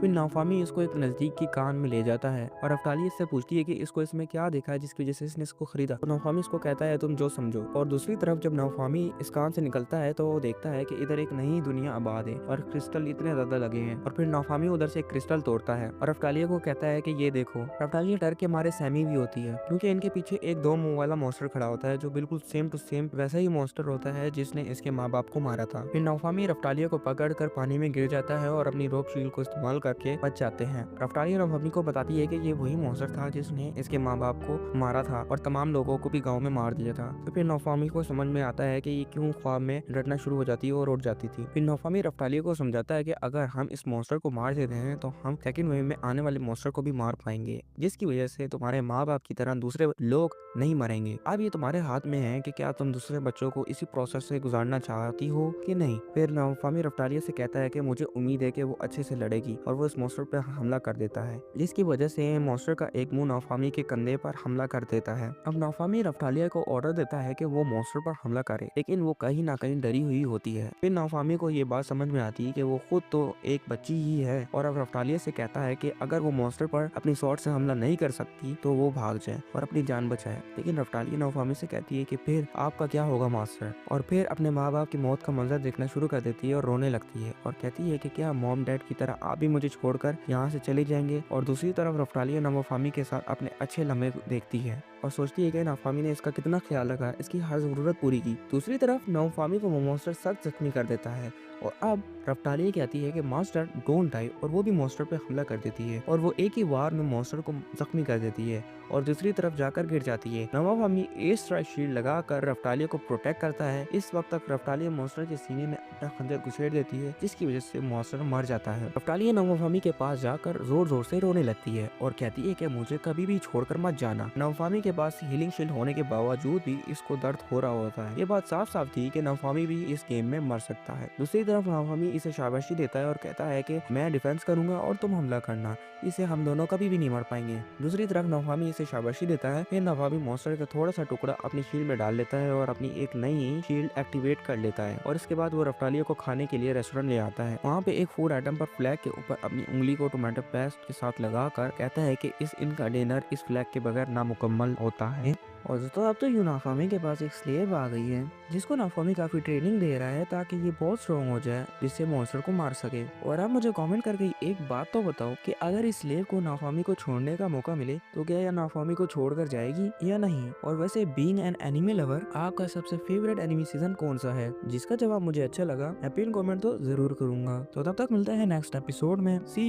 फिर नाफामी इसको एक नजदीक की कान में ले जाता है और रफ्ताली इससे पूछती है कि इसको इसमें क्या देखा है जिसकी वजह से इसने इसको खरीदा। तो नाफामी इसको कहता है तुम जो समझो। और दूसरी तरफ जब नाफामी इस कान से निकलता है तो वो देखता है कि इधर एक नई दुनिया आबाद है और क्रिस्टल इतने ज्यादा लगे हैं। और फिर नाफामी उधर से एक क्रिस्टल तोड़ता है और रफ्तालिया को कहता है कि ये देखो। रफ्तालिया डर के मारे सहमी भी होती है क्योंकि इनके पीछे एक 2 मुंह वाला मॉन्स्टर खड़ा होता है जो बिल्कुल सेम टू सेम वैसा ही मॉन्स्टर होता है जिसने इसके माँ बाप को मारा था। फिर नाफामी रफ्तालिया को पकड़ कर पानी में गिर जाता है और अपनी रोप शील्ड को इस्तेमाल करके बच जाते हैं। रफ्तालिया नाफामी को बताती है कि ये वही मॉन्स्टर था जिसने इसके माँ बाप को मारा था और तमाम लोगों को भी गाँव में मार दिया था। तो फिर नाफामी को समझ में आता है कि ये क्यों ख्वाब में लड़ना शुरू हो जाती है और उड़ जाती थी। फिर नाफामी रफ्तालिया को समझाता है कि अगर हम इस मॉन्स्टर को मार देते हैं तो हम सेकंड वेव में आने वाले मॉन्स्टर को भी मार पाएंगे, जिसकी वजह से तुम्हारे माँ बाप की तरह दूसरे लोग नहीं मरेंगे। अब ये तुम्हारे हाथ में है कि क्या तुम दूसरे बच्चों को इसी प्रोसेस से गुजारना चाहती हो कि नहीं। फिर नाफामी रफ्तालिया से कहता है कि मुझे उम्मीद है कि वो अच्छे से लड़ेगी और वो इस मॉन्स्टर पर हमला कर देता है, जिसकी वजह से मॉन्स्टर का एक मुंह नाफामी के कंधे पर हमला कर देता है। अब नाफामी रफ्तालिया को ऑर्डर देता है कि वो मॉन्स्टर पर हमला करे, लेकिन वो कहीं ना कहीं डरी हुई होती है। फिर नाफामी को ये बात समझ में आती है कि वो खुद तो एक बच्ची ही है और अब रफ्तालिया से कहता है कि अगर वो मॉन्स्टर पर अपनी स्वॉर्ड से हमला नहीं कर सकती तो वो भाग जाए और अपनी जान बचाए। लेकिन रफ्तालिया नाफामी से कहती है कि फिर आपका क्या होगा मास्टर, और फिर अपने माँ बाप की मौत का मंजर देखना शुरू कर देती है और रोने लगती है और कहती है कि क्या मॉम डैड की तरह आप भी मुझे छोड़कर यहाँ से चले जाएंगे। और दूसरी तरफ रफ्तालिया नाफामी के साथ अपने अच्छे लम्हे देखती है और सोचती है कि नाफामी ने इसका कितना ख्याल रखा, इसकी हर जरूरत पूरी की। दूसरी तरफ नाफामी को मॉन्स्टर सख्त जख्मी कर देता है और अब रफ्तालिया कहती है कि मास्टर डोंट डाई और वो भी मॉन्स्टर पे हमला कर देती है और वो एक ही वार में मॉन्स्टर को जख्मी कर देती है और दूसरी तरफ जाकर गिर जाती है। नाफामी एयर स्ट्राइक शील्ड लगाकर रफ्तालिया को प्रोटेक्ट करता है। इस वक्त तक रफ्तालिया मॉन्स्टर के सीने में अपना खंजर घुसेड़ देती है, जिसकी वजह से मॉन्स्टर मर जाता है। रफ्तालिया नाफामी के पास जाकर जोर जोर से रोने लगती है और कहती है कि मुझे कभी भी छोड़कर मत जाना। नाफामी के पास हीलिंग शील्ड होने के बावजूद भी इसको दर्द हो रहा होता है। ये बात साफ साफ थी कि नाफामी भी इस गेम में मर सकता है। दूसरी तरफ नाफामी इसे शाबाशी देता है और कहता है कि मैं डिफेंस करूंगा और तुम हमला करना, इसे हम दोनों कभी भी नहीं मर पाएंगे। दूसरी तरफ नाफामी इसे शाबाशी देता है। फिर नाफामी मॉन्स्टर का थोड़ा सा टुकड़ा अपनी शील्ड में डाल लेता है और अपनी एक नई शील्ड एक्टिवेट कर लेता है और इसके बाद वो रफ्तालिया को खाने के लिए रेस्टोरेंट ले आता है। वहाँ पे एक फूड आइटम पर फ्लैग के ऊपर अपनी उंगली को टोमेटो पेस्ट के साथ लगाकर कहता है कि इस इनका डिनर इस फ्लैग के बगैर नामुकम्मल होता है। और दोस्तों अब तो यूं नाफामी के पास एक स्लेव आ गई है जिसको नाफामी काफी ट्रेनिंग दे रहा है ताकि ये बहुत स्ट्रॉन्ग हो जाए जिससे मॉन्स्टर को मार सके। और आप मुझे कमेंट करके एक बात तो बताओ कि अगर इस स्लेव को नाफामी को छोड़ने का मौका मिले तो क्या यह नाफामी को छोड़कर जाएगी या नहीं। और वैसे बीइंग एन एनिमे लवर आपका सबसे फेवरेट एनिमे सीजन कौन सा है, जिसका जवाब मुझे अच्छा लगा मैं पिन कमेंट तो जरूर करूंगा। तो तब तक मिलते हैं नेक्स्ट एपिसोड में। सी यू।